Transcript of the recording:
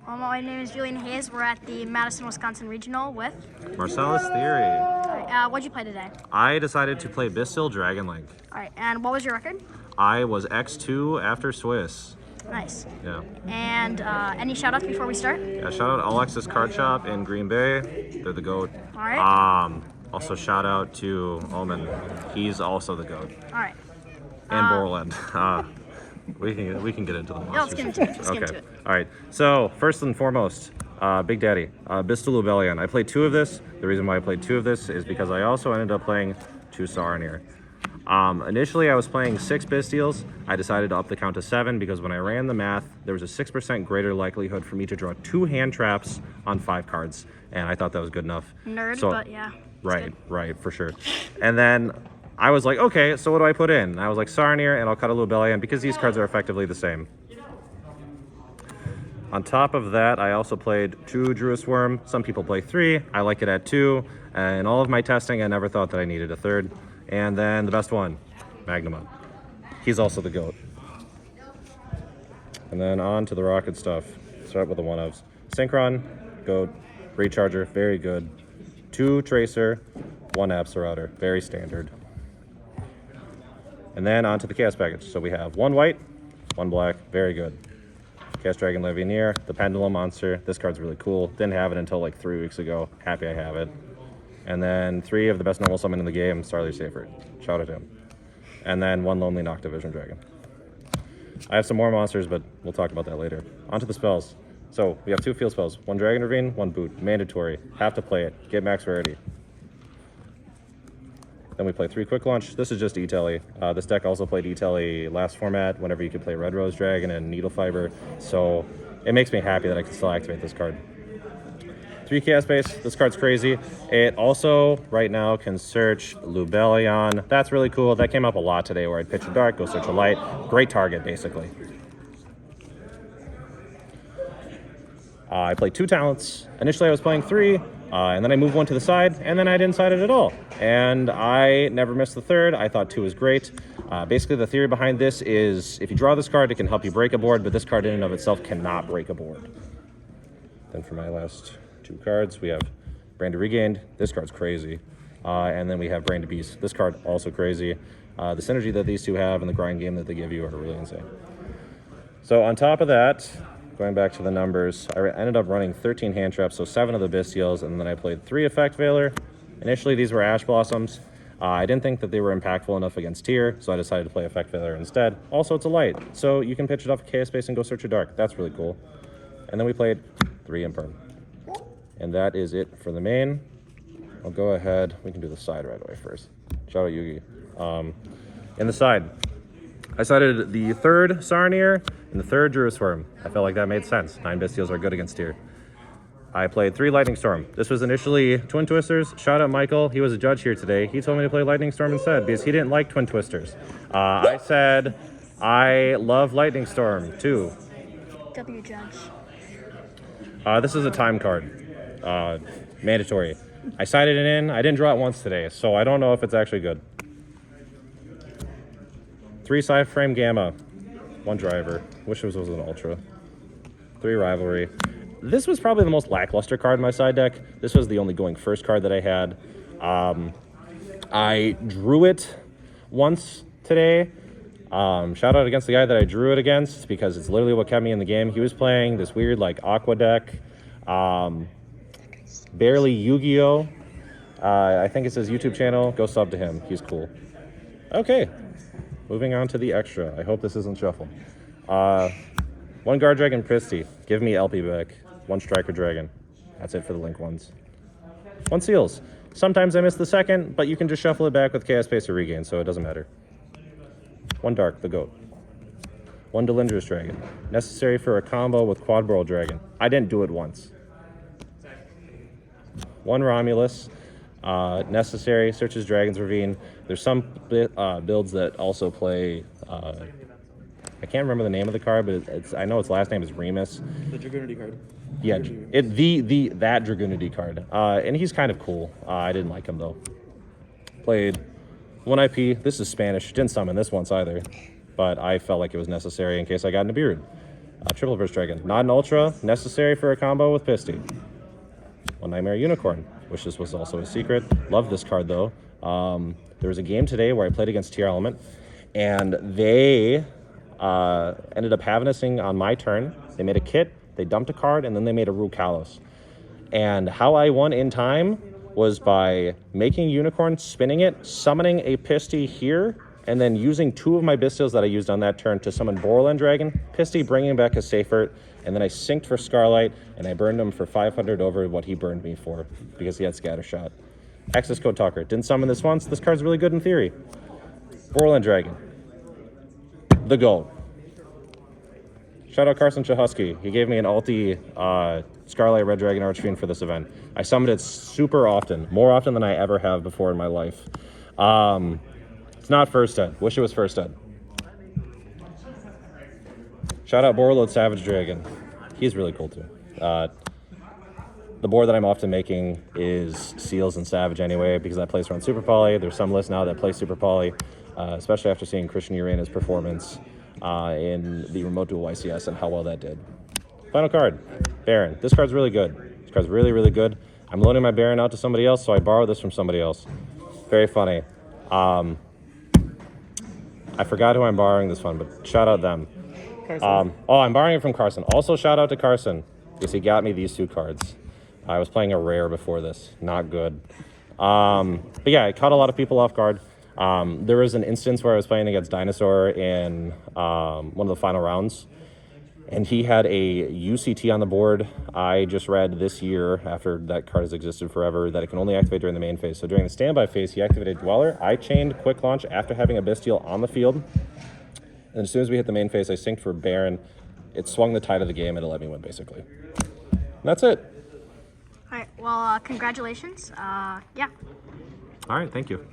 My name is Julian Hayes. We're at the Madison, Wisconsin Regional with Marcellus, Thiry. All right, what'd you play today? I decided to play Bystial Dragon Link. All right, and what was your record? I was X2 after Swiss. Nice. Yeah. And any shout outs before we start? Yeah, shout out Alexis Card Shop in Green Bay. They're the GOAT. All right. Also shout out to Omen. He's also the GOAT. All right. And Borland. We can get into the monsters. Yeah, let's get into it. Let's get into it. All right. So first and foremost, Big Daddy, Bystial Lubellion. I played 2 of this. The reason why I played 2 of this is because I also ended up playing 2 Saronir. Initially, I was playing 6 Bystials. I decided to up the count to 7 because when I ran the math, there was a 6% greater likelihood for me to draw 2 hand traps on 5 cards, and I thought that was good enough. Nerd, so, but yeah. Right, for sure. And then I was like, okay, so what do I put in? And I was like, Saronir, and I'll cut a Lubellion because these cards are effectively the same. On top of that, I also played 2 Druid Worm. Some people play 3. I like it at 2. And in all of my testing, I never thought that I needed a 3rd. And then the best one, Magnamon. He's also the GOAT. And then on to the rocket stuff. Start with the 1-ofs. Synchron, GOAT. Recharger, very good. 2 Tracer, 1 Absolrouter, very standard. And then on to the Chaos package. So we have 1 white, 1 black, very good. Chaos Dragon Levianeer, the Pendulum Monster. This card's really cool. Didn't have it until like 3 weeks ago. Happy I have it. And then 3 of the best normal summon in the game, Starly Safer. Shout out to him. And then 1 Lonely Noctivision Dragon. I have some more monsters, but we'll talk about that later. On to the spells. So we have 2 field spells. 1 Dragon Ravine, 1 Boot. Mandatory. Have to play it. Get max rarity. Then we play 3 Quick Launch. This is just E-Telly. This deck also played E-Telly last format, whenever you could play Red Rose Dragon and Needle Fiber. So it makes me happy that I can still activate this card. 3 Chaos Base. This card's crazy. It also, right now, can search Lubellion. That's really cool. That came up a lot today where I'd pitch a dark, go search a light. Great target, basically. I played 2 talents. Initially, I was playing 3. And then I moved 1 to the side, and then I didn't side it at all. And I never missed the 3rd. I thought 2 was great. Basically, the theory behind this is if you draw this card, it can help you break a board, but this card in and of itself cannot break a board. Then for my last 2 cards, we have Brain to Regained. This card's crazy. And then we have Brain to Beast. This card, also crazy. The synergy that these 2 have and the grind game that they give you are really insane. So on top of that, going back to the numbers, I ended up running 13 hand traps, so 7 of the Bystials, and then I played 3 Effect Veiler. Initially, these were Ash Blossoms. I didn't think that they were impactful enough against Tier, so I decided to play Effect Veiler instead. Also, it's a light, so you can pitch it off Chaos Space and go search a dark. That's really cool. And then we played 3 Imperm. And that is it for the main. I'll go ahead. We can do the side right away first. Shout out Yugi. In the side, I sided the 3rd Saronir and the 3rd Druid Worm. I felt like that made sense. 9 Bystials are good against Tier. I played 3 Lightning Storm. This was initially Twin Twisters. Shout out Michael. He was a judge here today. He told me to play Lightning Storm instead because he didn't like Twin Twisters. I said, I love Lightning Storm too. W Judge. This is a time card. Mandatory. I sided it in. I didn't draw it once today, so I don't know if it's actually good. 3 Sci-Frame Gamma. 1 Driver. Wish it was an Ultra. 3 Rivalry. This was probably the most lackluster card in my side deck. This was the only going first card that I had. I drew it once today. Shout out against the guy that I drew it against because it's literally what kept me in the game. He was playing this weird like Aqua deck. Barely Yu-Gi-Oh! I think it's his YouTube channel. Go sub to him. He's cool. Okay. Moving on to the extra. I hope this isn't shuffled. 1 Guard Dragon Pristy. Give me LP back. 1 Striker Dragon. That's it for the Link ones. 1 Seals. Sometimes I miss the 2nd, but you can just shuffle it back with Chaos Space or Regain, so it doesn't matter. 1 Dark, the GOAT. 1 Delindrous Dragon. Necessary for a combo with Quad Burrow Dragon. I didn't do it once. 1 Romulus. Necessary, searches Dragon's Ravine. There's some builds that also play, I can't remember the name of the card, but I know its last name is Remus. The Dragoonity card. Yeah, that Dragoonity card. And he's kind of cool. I didn't like him though. Played 1 IP. This is Spanish. Didn't summon this once either, but I felt like it was necessary in case I got Nibiru. Triple Burst Dragon. Not an Ultra, necessary for a combo with Pisty. One Nightmare Unicorn. Wish this was also a secret. Love this card, though. There was a game today where I played against Tearlaments, and they ended up having on my turn. They made a kit, they dumped a card, and then they made a Rue Kalos. And how I won in time was by making Unicorn, spinning it, summoning a Pisty here, and then using 2 of my Bystials that I used on that turn to summon Borderland Dragon, Pisty bringing back a Safert, and then I synced for Scarlight, and I burned him for 500 over what he burned me for, because he had Scattershot. Access Code Talker. Didn't summon this once. This card's really good in theory. Borderland Dragon. The GOAT. Shout out Carson Chahusky. He gave me an ulti Scarlight Red Dragon Archfiend for this event. I summoned it super often, more often than I ever have before in my life. It's not first ed. Wish it was first ed. Shout out Borreload Savage Dragon. He's really cool too. The board that I'm often making is Seals and Savage anyway, because that plays around Super Poly. There's some lists now that play Super Poly, especially after seeing Christian Urena's performance in the Remote Duel YCS and how well that did. Final card, Baron. This card's really good. This card's really, really good. I'm loaning my Baron out to somebody else, so I borrow this from somebody else. Very funny. I forgot who I'm borrowing this from, but shout out them. I'm borrowing it from Carson. Also, shout out to Carson, because he got me these 2 cards. I was playing a rare before this. Not good. But yeah, I caught a lot of people off guard. There was an instance where I was playing against Dinosaur in one of the final rounds, and he had a UCT on the board. I just read this year, after that card has existed forever, that it can only activate during the main phase. So during the standby phase, he activated Dweller. I chained Quick Launch after having a Bystial on the field. And as soon as we hit the main phase, I synced for Baron. It swung the tide of the game and it let me win, basically. And that's it. All right, well, congratulations. Yeah. All right, thank you.